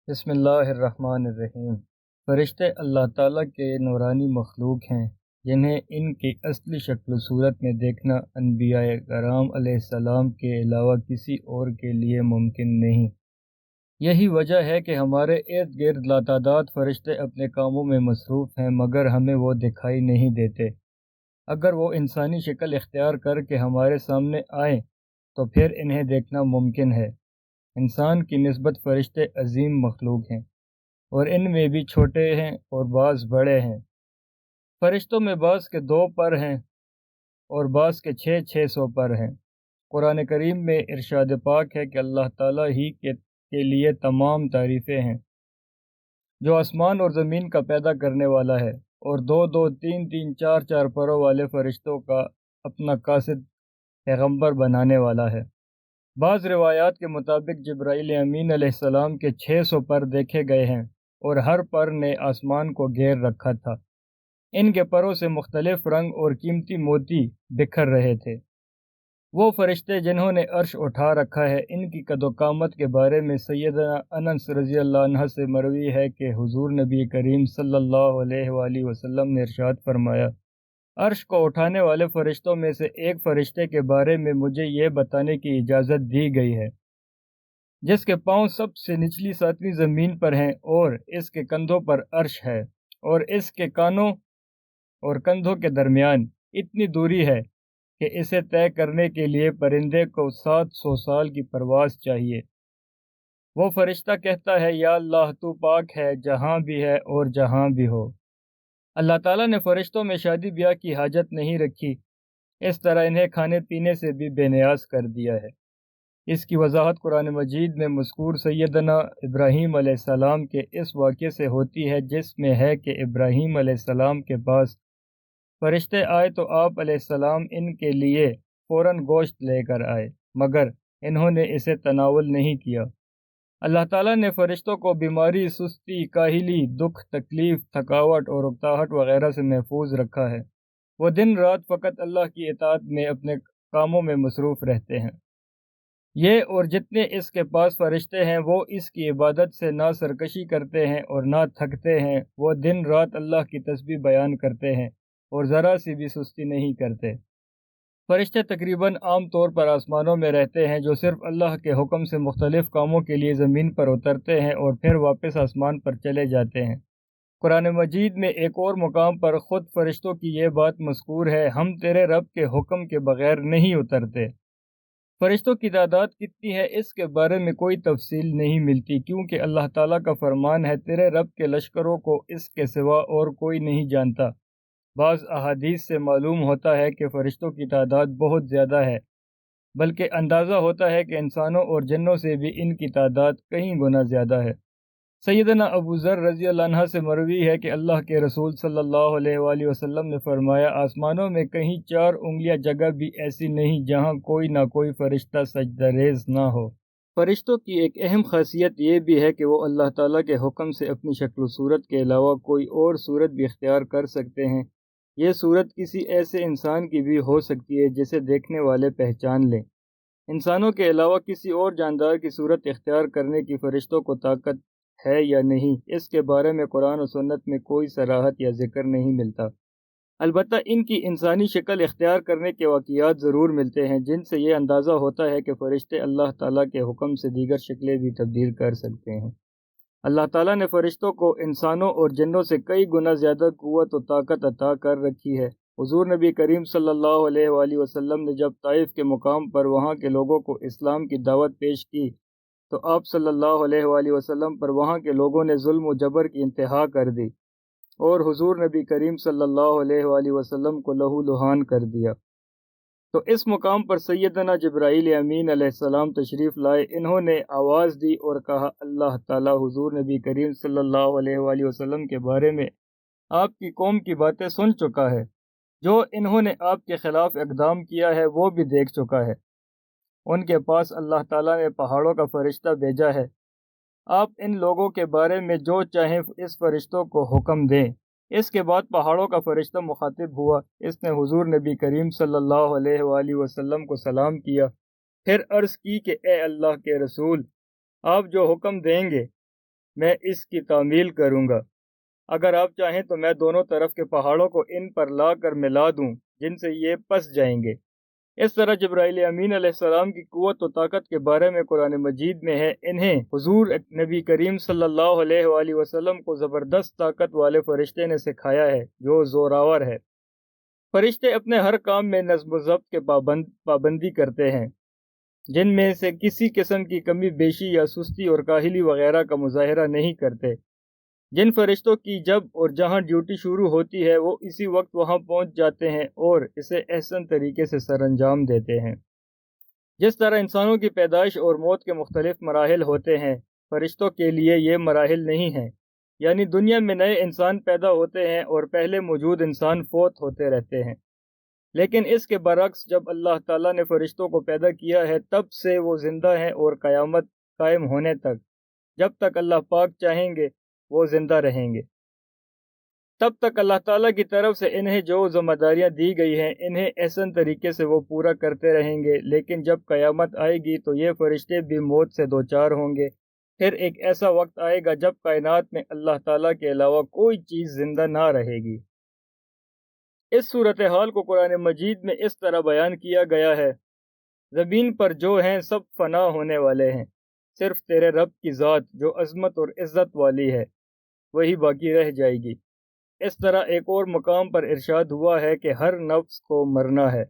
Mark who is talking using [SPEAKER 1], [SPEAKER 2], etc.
[SPEAKER 1] بسم اللہ الرحمن الرحیم۔ فرشتے اللہ تعالیٰ کے نورانی مخلوق ہیں جنہیں ان کی اصلی شکل و صورت میں دیکھنا انبیاء کرام علیہ السلام کے علاوہ کسی اور کے لیے ممکن نہیں۔ یہی وجہ ہے کہ ہمارے ارد گرد لاتعداد فرشتے اپنے کاموں میں مصروف ہیں مگر ہمیں وہ دکھائی نہیں دیتے۔ اگر وہ انسانی شکل اختیار کر کے ہمارے سامنے آئیں تو پھر انہیں دیکھنا ممکن ہے۔ انسان کی نسبت فرشتے عظیم مخلوق ہیں اور ان میں بھی چھوٹے ہیں اور بعض بڑے ہیں۔ فرشتوں میں بعض کے 2 پر ہیں اور بعض کے 600 پر ہیں۔ قرآن کریم میں ارشاد پاک ہے کہ اللہ تعالیٰ ہی کے لیے تمام تعریفیں ہیں جو آسمان اور زمین کا پیدا کرنے والا ہے اور 2 3 4 پروں والے فرشتوں کا اپنا قاصد پیغمبر بنانے والا ہے۔ بعض روایات کے مطابق جبرائیل امین علیہ السلام کے 600 پر دیکھے گئے ہیں اور ہر پر نے آسمان کو گھیر رکھا تھا۔ ان کے پروں سے مختلف رنگ اور قیمتی موتی بکھر رہے تھے۔ وہ فرشتے جنہوں نے عرش اٹھا رکھا ہے، ان کی قد و قامت کے بارے میں سیدنا انس رضی اللہ عنہ سے مروی ہے کہ حضور نبی کریم صلی اللہ علیہ وآلہ وسلم نے ارشاد فرمایا، عرش کو اٹھانے والے فرشتوں میں سے ایک فرشتے کے بارے میں مجھے یہ بتانے کی اجازت دی گئی ہے جس کے پاؤں سب سے نچلی 7ویں زمین پر ہیں اور اس کے کندھوں پر عرش ہے اور اس کے کانوں اور کندھوں کے درمیان اتنی دوری ہے کہ اسے طے کرنے کے لیے پرندے کو 700 سال کی پرواز چاہیے۔ وہ فرشتہ کہتا ہے، یا اللہ تو پاک ہے جہاں بھی ہے اور جہاں بھی ہو۔ اللہ تعالیٰ نے فرشتوں میں شادی بیاہ کی حاجت نہیں رکھی، اس طرح انہیں کھانے پینے سے بھی بے نیاز کر دیا ہے۔ اس کی وضاحت قرآن مجید میں مذکور سیدنا ابراہیم علیہ السلام کے اس واقعے سے ہوتی ہے جس میں ہے کہ ابراہیم علیہ السلام کے پاس فرشتے آئے تو آپ علیہ السلام ان کے لیے فوراً گوشت لے کر آئے مگر انہوں نے اسے تناول نہیں کیا۔ اللہ تعالیٰ نے فرشتوں کو بیماری، سستی، کاہلی، دکھ، تکلیف، تھکاوٹ اور اکتاہٹ وغیرہ سے محفوظ رکھا ہے۔ وہ دن رات فقط اللہ کی اطاعت میں اپنے کاموں میں مصروف رہتے ہیں۔ یہ اور جتنے اس کے پاس فرشتے ہیں وہ اس کی عبادت سے نہ سرکشی کرتے ہیں اور نہ تھکتے ہیں۔ وہ دن رات اللہ کی تسبیح بیان کرتے ہیں اور ذرا سی بھی سستی نہیں کرتے۔ فرشتے تقریباً عام طور پر آسمانوں میں رہتے ہیں جو صرف اللہ کے حکم سے مختلف کاموں کے لیے زمین پر اترتے ہیں اور پھر واپس آسمان پر چلے جاتے ہیں۔ قرآن مجید میں ایک اور مقام پر خود فرشتوں کی یہ بات مذکور ہے، ہم تیرے رب کے حکم کے بغیر نہیں اترتے۔ فرشتوں کی تعداد کتنی ہے اس کے بارے میں کوئی تفصیل نہیں ملتی کیونکہ اللہ تعالیٰ کا فرمان ہے، تیرے رب کے لشکروں کو اس کے سوا اور کوئی نہیں جانتا۔ بعض احادیث سے معلوم ہوتا ہے کہ فرشتوں کی تعداد بہت زیادہ ہے، بلکہ اندازہ ہوتا ہے کہ انسانوں اور جنوں سے بھی ان کی تعداد کئی گنا زیادہ ہے۔ سیدنا ابو ذر رضی اللہ عنہ سے مروی ہے کہ اللہ کے رسول صلی اللہ علیہ وآلہ وسلم نے فرمایا، آسمانوں میں کہیں 4 انگلیاں جگہ بھی ایسی نہیں جہاں کوئی نہ کوئی فرشتہ سجدہ ریز نہ ہو۔ فرشتوں کی ایک اہم خاصیت یہ بھی ہے کہ وہ اللہ تعالیٰ کے حکم سے اپنی شکل و صورت کے علاوہ کوئی اور صورت بھی اختیار کر سکتے ہیں۔ یہ صورت کسی ایسے انسان کی بھی ہو سکتی ہے جسے دیکھنے والے پہچان لیں۔ انسانوں کے علاوہ کسی اور جاندار کی صورت اختیار کرنے کی فرشتوں کو طاقت ہے یا نہیں، اس کے بارے میں قرآن و سنت میں کوئی صراحت یا ذکر نہیں ملتا۔ البتہ ان کی انسانی شکل اختیار کرنے کے واقعات ضرور ملتے ہیں جن سے یہ اندازہ ہوتا ہے کہ فرشتے اللہ تعالیٰ کے حکم سے دیگر شکلیں بھی تبدیل کر سکتے ہیں۔ اللہ تعالیٰ نے فرشتوں کو انسانوں اور جنوں سے کئی گنا زیادہ قوت و طاقت عطا کر رکھی ہے۔ حضور نبی کریم صلی اللہ علیہ وآلہ وسلم نے جب طائف کے مقام پر وہاں کے لوگوں کو اسلام کی دعوت پیش کی تو آپ صلی اللہ علیہ وآلہ وسلم پر وہاں کے لوگوں نے ظلم و جبر کی انتہا کر دی اور حضور نبی کریم صلی اللہ علیہ وآلہ وسلم کو لہو لہان کر دیا۔ تو اس مقام پر سیدنا جبرائیل امین علیہ السلام تشریف لائے۔ انہوں نے آواز دی اور کہا، اللہ تعالیٰ حضور نبی کریم صلی اللہ علیہ وآلہ وسلم کے بارے میں آپ کی قوم کی باتیں سن چکا ہے، جو انہوں نے آپ کے خلاف اقدام کیا ہے وہ بھی دیکھ چکا ہے۔ ان کے پاس اللہ تعالیٰ نے پہاڑوں کا فرشتہ بھیجا ہے، آپ ان لوگوں کے بارے میں جو چاہیں اس فرشتوں کو حکم دیں۔ اس کے بعد پہاڑوں کا فرشتہ مخاطب ہوا، اس نے حضور نبی کریم صلی اللہ علیہ وآلہ وسلم کو سلام کیا، پھر عرض کی کہ اے اللہ کے رسول، آپ جو حکم دیں گے میں اس کی تعمیل کروں گا۔ اگر آپ چاہیں تو میں دونوں طرف کے پہاڑوں کو ان پر لا کر ملا دوں جن سے یہ پس جائیں گے۔ اس طرح جبرائیل امین علیہ السلام کی قوت و طاقت کے بارے میں قرآن مجید میں ہے، انہیں حضور نبی کریم صلی اللہ علیہ وآلہ وسلم کو زبردست طاقت والے فرشتے نے سکھایا ہے جو زوراور ہے۔ فرشتے اپنے ہر کام میں نظم و ضبط کے پابندی کرتے ہیں، جن میں سے کسی قسم کی کمی بیشی یا سستی اور کاہلی وغیرہ کا مظاہرہ نہیں کرتے۔ جن فرشتوں کی جب اور جہاں ڈیوٹی شروع ہوتی ہے وہ اسی وقت وہاں پہنچ جاتے ہیں اور اسے احسن طریقے سے سر انجام دیتے ہیں۔ جس طرح انسانوں کی پیدائش اور موت کے مختلف مراحل ہوتے ہیں، فرشتوں کے لیے یہ مراحل نہیں ہیں، یعنی دنیا میں نئے انسان پیدا ہوتے ہیں اور پہلے موجود انسان فوت ہوتے رہتے ہیں، لیکن اس کے برعکس جب اللہ تعالیٰ نے فرشتوں کو پیدا کیا ہے تب سے وہ زندہ ہیں اور قیامت قائم ہونے تک جب تک اللہ پاک چاہیں گے وہ زندہ رہیں گے۔ تب تک اللہ تعالیٰ کی طرف سے انہیں جو ذمہ داریاں دی گئی ہیں انہیں احسن طریقے سے وہ پورا کرتے رہیں گے، لیکن جب قیامت آئے گی تو یہ فرشتے بھی موت سے دوچار ہوں گے۔ پھر ایک ایسا وقت آئے گا جب کائنات میں اللہ تعالیٰ کے علاوہ کوئی چیز زندہ نہ رہے گی۔ اس صورتحال کو قرآن مجید میں اس طرح بیان کیا گیا ہے، زمین پر جو ہیں سب فنا ہونے والے ہیں، صرف تیرے رب کی ذات جو عظمت اور عزت والی ہے وہی باقی رہ جائے گی۔ اس طرح ایک اور مقام پر ارشاد ہوا ہے کہ ہر نفس کو مرنا ہے۔